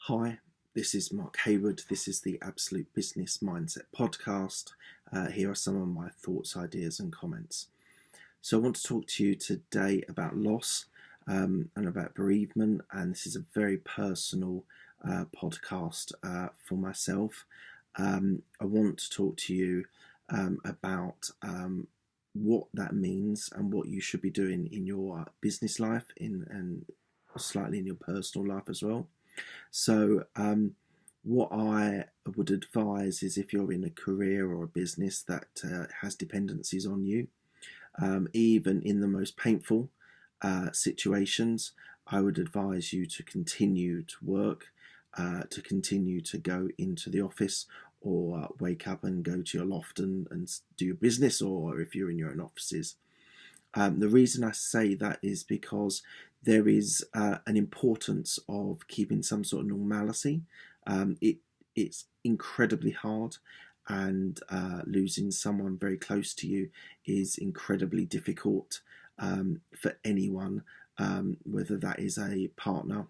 Hi, this is Mark Hayward. This is the Absolute Business Mindset podcast. Here are some of my thoughts, ideas, and comments. So, I want to talk to you today about loss and about bereavement. And this is a very personal podcast for myself. I want to talk to you about what that means and what you should be doing in your business life and slightly in your personal life as well. So, what I would advise is if you're in a career or a business that has dependencies on you, even in the most painful situations, I would advise you to continue to work, to continue to go into the office or wake up and go to your loft and do your business, or if you're in your own offices. The reason I say that is because there is an importance of keeping some sort of normality. It's incredibly hard, and losing someone very close to you is incredibly difficult for anyone, whether that is a partner,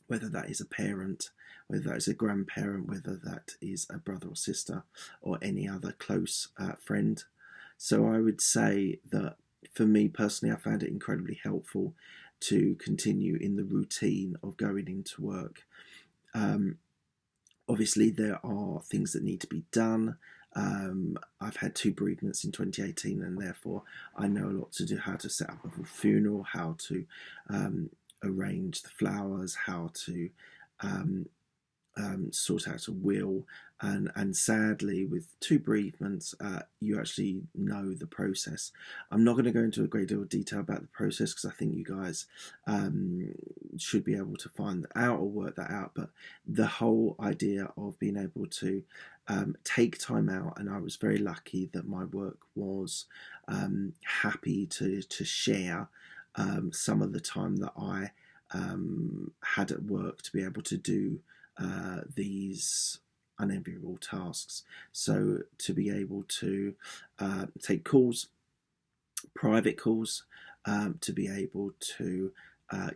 whether that is a parent, whether that is a grandparent, whether that is a brother or sister, or any other close friend. So I would say that for me personally, I found it incredibly helpful to continue in the routine of going into work. Um, Obviously, there are things that need to be done. I've had two bereavements in 2018, and therefore I know a lot to do: how to set up a funeral, how to arrange the flowers, how to um, sort out a will, and sadly, with two bereavements, you actually know the process. I'm not going to go into a great deal of detail about the process because I think you guys should be able to find that out or work that out. But the whole idea of being able to take time out, and I was very lucky that my work was happy to share some of the time that I had at work to be able to do these unenviable tasks. So to be able to take calls, private calls, to be able to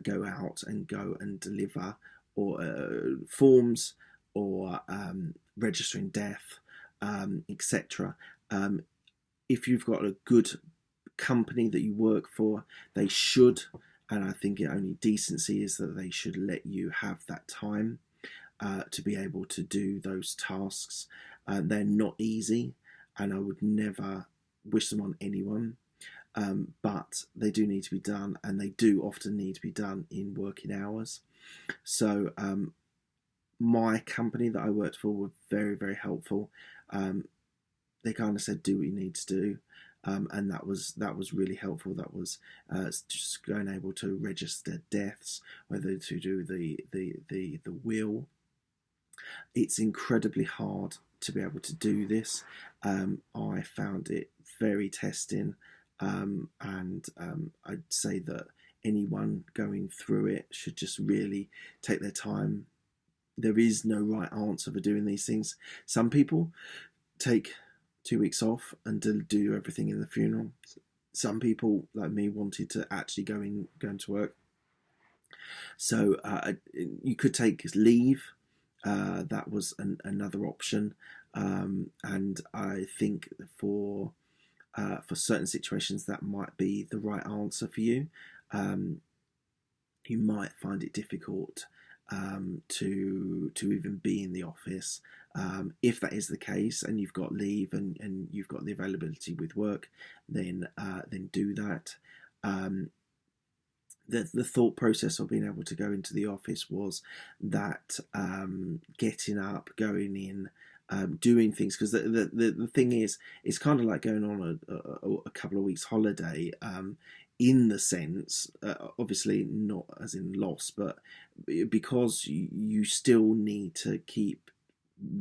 go out and go and deliver or forms or registering death, etc. If you've got a good company that you work for, they should, and I think only decency is that they should let you have that time to be able to do those tasks. They're not easy, and I would never wish them on anyone, but they do need to be done, and they do often need to be done in working hours. So my company that I worked for were very, very helpful. They kind of said, do what you need to do. And that was really helpful. That was just going able to register deaths, whether to do the will. It's incredibly hard to be able to do this. I found it very testing, and I'd say that anyone going through it should just really take their time. There is no right answer for doing these things. Some people take 2 weeks off and do everything in the funeral. Some people, like me, wanted to actually go into work. So you could take leave. That was another option, and I think for certain situations that might be the right answer for you. You might find it difficult to even be in the office. If that is the case, and you've got leave and you've got the availability with work, then do that. The thought process of being able to go into the office was that getting up, going in, doing things, because the thing is, it's kind of like going on a couple of weeks holiday, in the sense, obviously not as in loss, but because you still need to keep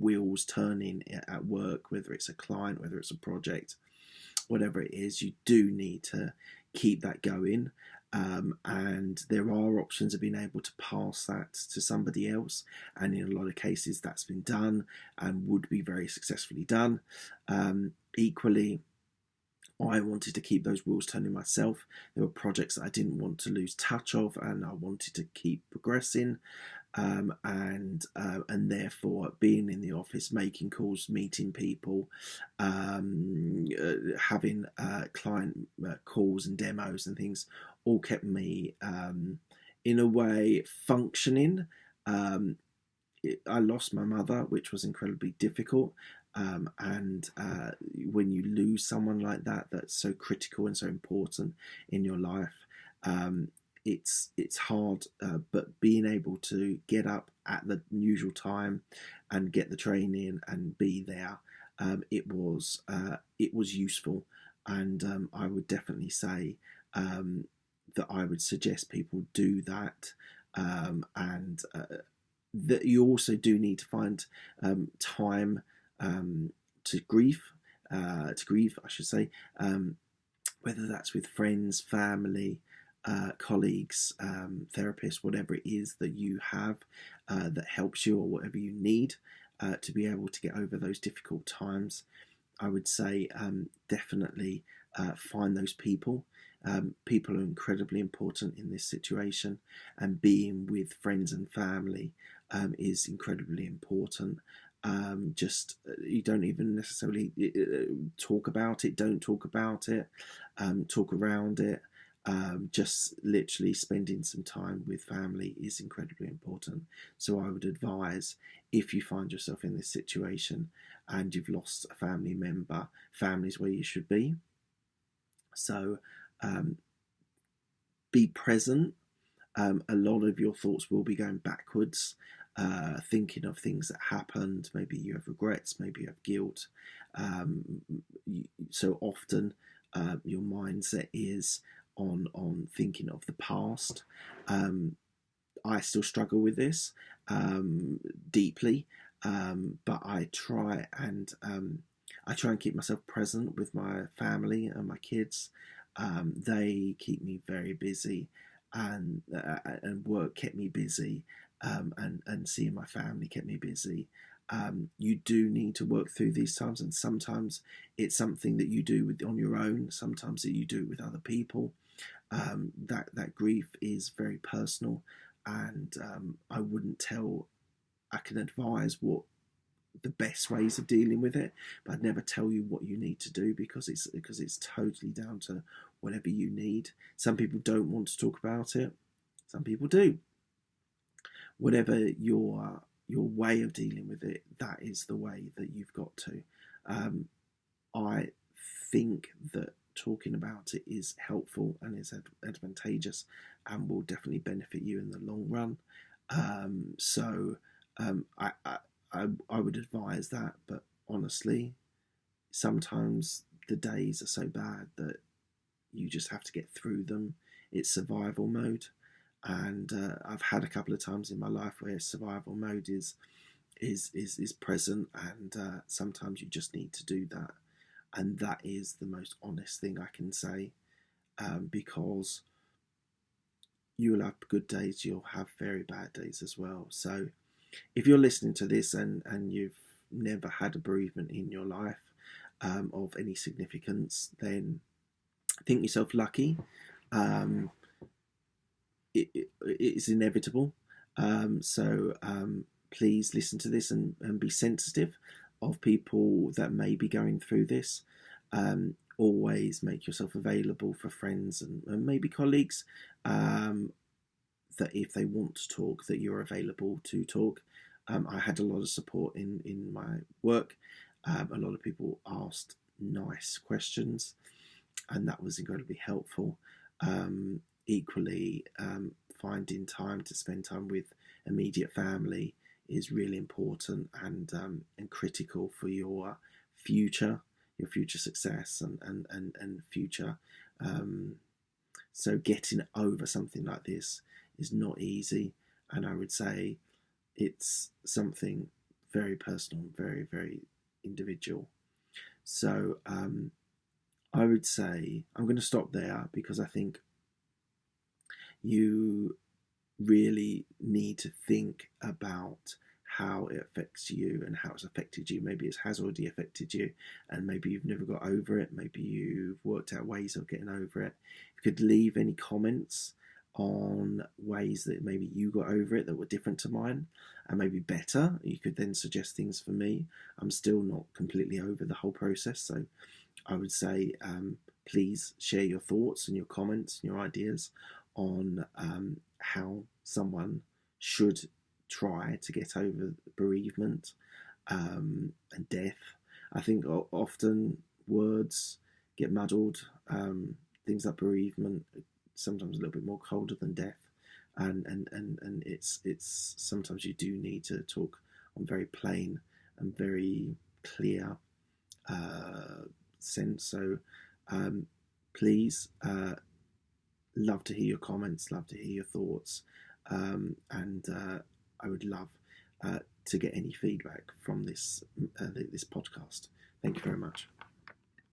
wheels turning at work, whether it's a client, whether it's a project, whatever it is, you do need to keep that going. And there are options of being able to pass that to somebody else, and in a lot of cases that's been done and would be very successfully done. Equally, I wanted to keep those wheels turning myself. There were projects that I didn't want to lose touch of, and I wanted to keep progressing. and therefore being in the office, making calls, meeting people, having client calls and demos and things, all kept me in a way functioning. I lost my mother, which was incredibly difficult. And when you lose someone like that, that's so critical and so important in your life, it's hard. But being able to get up at the usual time and get the training and be there, it was useful, and I would definitely say that I would suggest people do that, and that you also do need to find time to grieve, I should say, whether that's with friends, family, colleagues, therapists, whatever it is that you have that helps you, or whatever you need to be able to get over those difficult times. I would say definitely find those people. People are incredibly important in this situation, and being with friends and family is incredibly important. Just you don't even necessarily talk about it. Don't talk about it. Talk around it. Just literally spending some time with family is incredibly important. So I would advise, if you find yourself in this situation and you've lost a family member, family's where you should be. So be present. A lot of your thoughts will be going backwards, thinking of things that happened. Maybe you have regrets, maybe you have guilt. So often your mindset is on thinking of the past. I still struggle with this deeply, but I try and keep myself present with my family and my kids. They keep me very busy, and work kept me busy, and seeing my family kept me busy. You do need to work through these times, and sometimes it's something that you do on your own. Sometimes that you do it with other people. That grief is very personal, and I wouldn't I can advise what the best ways of dealing with it, but I'd never tell you what you need to do, because it's totally down to whatever you need. Some people don't want to talk about it, some people do. Whatever your way of dealing with it, that is the way that you've got to. I think that talking about it is helpful and is advantageous, and will definitely benefit you in the long run. I would advise that, but honestly, sometimes the days are so bad that you just have to get through them. It's survival mode, and I've had a couple of times in my life where survival mode is present, and sometimes you just need to do that, and that is the most honest thing I can say, because you will have good days, you'll have very bad days as well. So if you're listening to this and you've never had a bereavement in your life of any significance, then think yourself lucky. It's inevitable. So please listen to this and be sensitive of people that may be going through this. Always make yourself available for friends and maybe colleagues, that if they want to talk, that you're available to talk. I had a lot of support in my work. A lot of people asked nice questions, and that was incredibly helpful. Equally, finding time to spend time with immediate family is really important and critical for your future success and future. So getting over something like this is not easy, and I would say it's something very personal, very, very individual. So I would say I'm going to stop there, because I think you really need to think about how it affects you and how it's affected you. Maybe it has already affected you, and maybe you've never got over it. Maybe you've worked out ways of getting over it. If you could leave any comments on ways that maybe you got over it that were different to mine and maybe better. You could then suggest things for me. I'm still not completely over the whole process, so I would say please share your thoughts and your comments and your ideas on how someone should try to get over bereavement and death. I think often words get muddled. Things like bereavement are sometimes a little bit more colder than death, and it's sometimes you do need to talk on very plain and very clear sense. So please, love to hear your comments, love to hear your thoughts, and I would love to get any feedback from this podcast. Thank you very much.